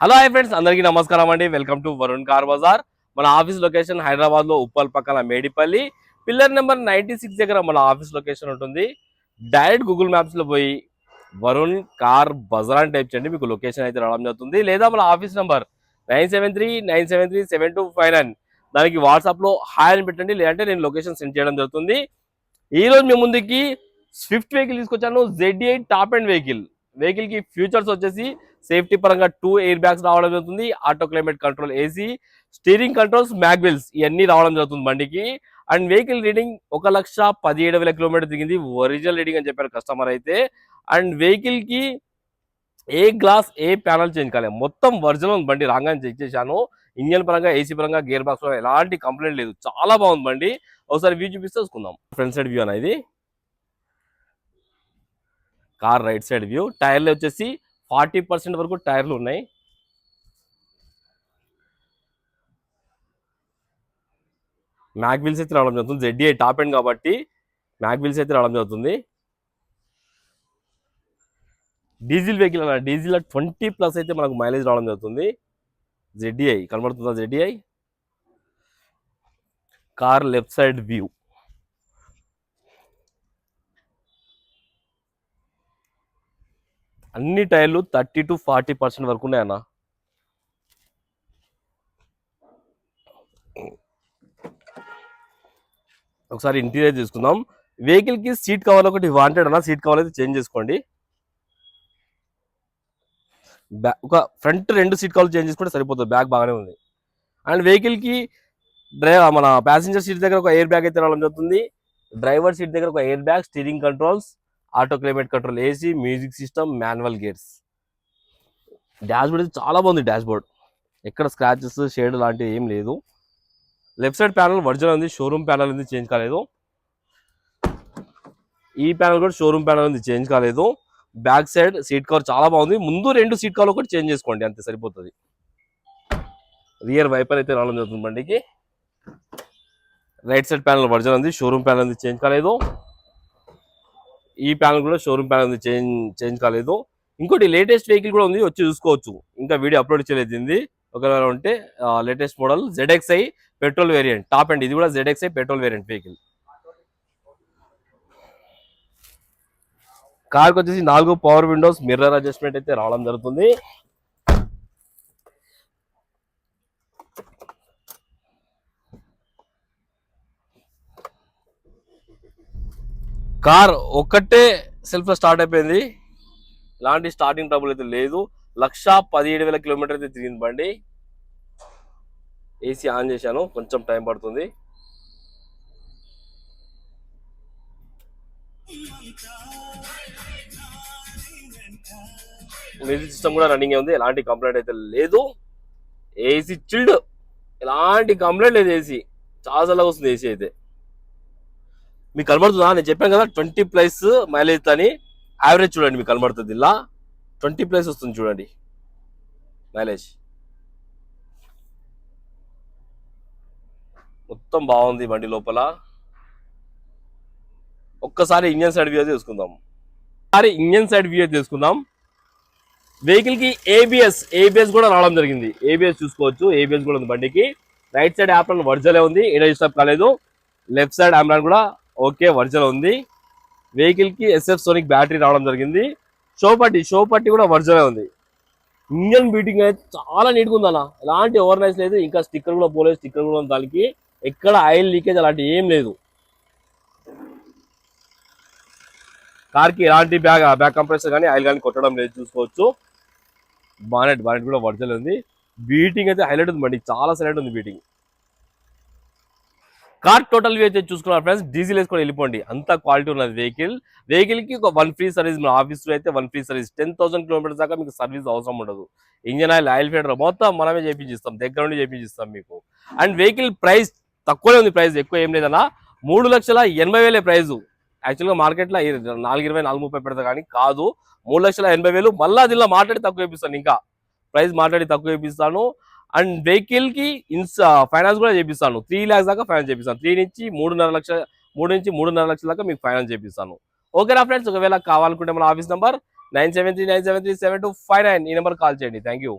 Hello hi friends, అందరికీ నమస్కారం అండి. Welcome to Varun car Bazaar. మన ఆఫీస్ లొకేషన్ హైదరాబాద్ లో ఉప్పల్ పక్కన మేడిపల్లి పిల్లర్ నెంబర్ 96 దగ్గర మన ఆఫీస్ లొకేషన్ ఉంటుంది. డైరెక్ట్ గూగుల్ మ్యాప్స్ లో పోయి వరుణ్ కార్ బజార్ అని టైప్ చేయండి, మీకు లొకేషన్ అయితే రావడం జరుగుతుంది. లేదా మన ఆఫీస్ నెంబర్ 9739737259 దానికి వాట్సాప్ లో హాయ్ అని పెట్టండి, లేదంటే నేను లొకేషన్ సెండ్ చేయడం జరుగుతుంది. ఈ రోజు మీ ముందుకి స్విఫ్ట్ వెహికల్ తీసుకొచ్చాను. Z8 టాప్ అండ్ వెహికల్ కి ఫ్యూచర్స్ వచ్చేసి సేఫ్టీ పరంగా 2 ఎయిర్ బ్యాగ్స్ రావడం జరుగుతుంది. Auto climate control AC, steering controls, mag wheels ఇవన్నీ రావడం జరుగుతుంది బండికి. అండ్ వెహికల్ రీడింగ్ 1,17,000 కిలోమీటర్ దిగింది. ఒరిజినల్ రీడింగ్ అని చెప్పారు కస్టమర్ అయితే. అండ్ వెహికల్ కి ఏ గ్లాస్ ఏ ప్యానల్ చేంజ్ కాలేదు, మొత్తం ఒరిజినల్ బండి. రాగానే చెక్ చేశాను. ఇంజన్ పరంగా, ఏసీ పరంగా, గేర్ బాక్స్ పరంగా ఎలాంటి కంప్లైంట్ లేదు. చాలా బాగుంది బండి. ఒకసారి వ్యూ చూపిస్తే చూసుకుందాం. ఫ్రంట్ సైడ్ వ్యూ అన్న ఇది. Car right side view. టైర్లు వచ్చేసి 40% వరకు టైర్లు ఉన్నాయి. మ్యాగ్విల్స్ అయితే రావడం జరుగుతుంది. Z8 టాప్ ఎండ్ కాబట్టి మ్యాగ్విల్స్ అయితే రావడం జరుగుతుంది. డీజిల్ వెహికల్ అన్న, డీజిల్ 20+ అయితే మనకు మైలేజ్ రావడం జరుగుతుంది. ZDI కనబడుతుందా? ZDI car left side view. అన్ని టైర్లు 30 to 40% వరకు ఉన్నాయన్న. ఒకసారి ఇంటీరియర్ తీసుకుందాం. వెహికల్ కి సీట్ కవర్ ఒకటి వాంటెడ్ అన్న, సీట్ కవర్ అయితే చేంజ్ చేసుకోండి. ఒక ఫ్రంట్ 2 సీట్ కవర్లు చేంజ్ చేసుకుంటే సరిపోతుంది, బ్యాగ్ బాగానే ఉంది. అండ్ వెహికల్ కి మన ప్యాసింజర్ సీట్ దగ్గర ఒక ఎయిర్ బ్యాగ్ అయితే రావడం జరుగుతుంది. డ్రైవర్ సీట్ దగ్గర ఒక air bag, steering controls, auto climate control AC, music system, manual gears. Dash board అయితే చాలా బాగుంది. డాష్ బోర్డ్ ఎక్కడ స్క్రాచెస్, షేడ్ లాంటివి ఏం లేదు. లెఫ్ట్ సైడ్ ప్యానల్ ఒరిజినల్ ఉంది, షోరూమ్ ప్యానల్ ఉంది, చేంజ్ కాలేదు. ఈ ప్యానల్ కూడా షోరూమ్ ప్యానల్ ఉంది, చేంజ్ కాలేదు. బ్యాక్ సైడ్ సీట్ కవర్ చాలా బాగుంది. ముందు 2 సీట్ కవర్ ఒకటి చేంజ్ చేసుకోండి, అంతే సరిపోతుంది. రియర్ వైపర్ అయితే రావడం జరుగుతుంది బండికి. రైట్ సైడ్ ప్యానల్ ఒరిజినల్ ఉంది, షోరూమ్ ప్యానల్ ఉంది, చేంజ్ కాలేదు. ఈ ప్యానల్ కూడా షోరూమ్ ప్యానల్ ఉంది, చేంజ్ కాలేదు. ఇంకోటి లేటెస్ట్ వెహికల్ కూడా ఉంది, వచ్చి చూసుకోవచ్చు. ఇంకా వీడియో అప్లోడ్ చేయలేదు. ఒకవేళ ఉంటే latest model ZXi petrol variant top and. ఇది కూడా ZXi పెట్రోల్ వేరియంట్ వెహికల్. కార్కి వచ్చేసి 4 పవర్ విండోస్, మిర్రర్ అడ్జస్ట్మెంట్ అయితే రావడం జరుగుతుంది. కార్ ఒక్కటే సెల్ఫ్ లో స్టార్ట్ అయిపోయింది, ఎలాంటి స్టార్టింగ్ ట్రబుల్ అయితే లేదు. 1,17,000 కిలోమీటర్ అయితే తిరిగింది బండి. ఏసీ ఆన్ చేశాను, కొంచెం టైం పడుతుంది. మ్యూజిక్ సిస్టమ్ కూడా రన్నింగ్ ఉంది, ఎలాంటి కంప్లైంట్ అయితే లేదు. ఏసీ చిల్డ్, ఎలాంటి కంప్లైంట్ లేదు. ఏసీ చాలా చల్లగా వస్తుంది. ఏసీ అయితే మీకు కనబడుతుందా? నేను చెప్పాను కదా 20+ మైలేజ్ అని. యావరేజ్ చూడండి, మీకు కనబడుతుంది. ఇలా 20+ వస్తుంది చూడండి మైలేజ్. మొత్తం బాగుంది బండి లోపల. ఒక్కసారి ఇంజన్ సైడ్ వ్యూ తీసుకుందాం. ఇంజన్ సైడ్ వ్యూ తీసుకుందాం. వెహికల్ కి ఏబిఎస్ కూడా రావడం జరిగింది. ఏబిఎస్ చూసుకోవచ్చు, ఏబిఎస్ కూడా ఉంది బండికి. రైట్ సైడ్ యాప్రాన్ ఒరిజినల్ ఉంది, ఏడా డిస్టర్బ్ కాలేదు. లెఫ్ట్ సైడ్ ఆమ్రాన్ కూడా ఓకే, ఒరిజినల్ ఉంది. వెహికల్ కి SF సోనిక్ బ్యాటరీ రావడం జరిగింది. షో పట్టి కూడా ఒరిజినల్ ఉంది. ఇంజన్ బీటింగ్ అయితే చాలా నీట్గా ఉందన్న, ఎలాంటి ఓవర్ నైస్ లేదు. ఇంకా స్టిక్కర్ కూడా పోలేదు, స్టిక్కర్ కూడా ఉంది దానికి. ఎక్కడ ఆయిల్ లీకేజ్ అలాంటి ఏం లేదు. కార్కి ఎలాంటి బ్యాక్ కంప్రెసర్ కానీ ఆయిల్ కానీ కొట్టడం లేదు, చూసుకోవచ్చు. బానెట్ కూడా ఒరిజినల్ ఉంది. బీటింగ్ అయితే హైలైట్ ఉంది బండి, చాలా సైలెంట్ ఉంది బీటింగ్. కార్ టోటల్ వ్యూ అయితే చూసుకున్నారు ఫ్రెండ్స్. డీజిల్ వేసుకొని వెళ్ళిపోండి, అంత క్వాలిటీ ఉన్నది వెహికల్ కి. ఒక 1 ఫ్రీ సర్వీస్ మన ఆఫీస్ లో అయితే 1 ఫ్రీ సర్వీస్. 10,000 కిలోమీటర్స్ దాకా మీకు సర్వీస్ అవసరం ఉండదు. ఇంజన్ ఆయిల్ ఫిల్టర్ మొత్తం మనమే చేయించిస్తాం, దగ్గర నుండి చేయించిస్తాం మీకు. అండ్ వెహికల్ ప్రైస్ తక్కువనే ఉంది, ప్రైస్ ఎక్కువ ఏం లేదన్నా. 3,80,000 ప్రైస్. యాక్చువల్గా మార్కెట్లో 4,20,000 4,30 పెడతా కానీ కాదు, 3,80,000. మళ్ళీ దీనిలో మాట్లాడి తక్కువ ఇప్పిస్తాను, ఇంకా ప్రైస్ మాట్లాడి తక్కువ ఇప్పిస్తాను. అండ్ వెహికల్ కి ఫైనాన్స్ కూడా చేపిస్తాను. 3 lakhs దాకా ఫైనాన్స్ చేపిస్తాను. 3 నుంచి 3.5 లక్షల దాకా మీకు ఫైనాన్స్ చేపిస్తాను. ఓకేనా ఫ్రెండ్స్? ఒకవేళ కావాలనుకుంటే మన ఆఫీస్ నెంబర్ 9739737259 ఈ నెంబర్ కాల్ చేయండి. Thank you.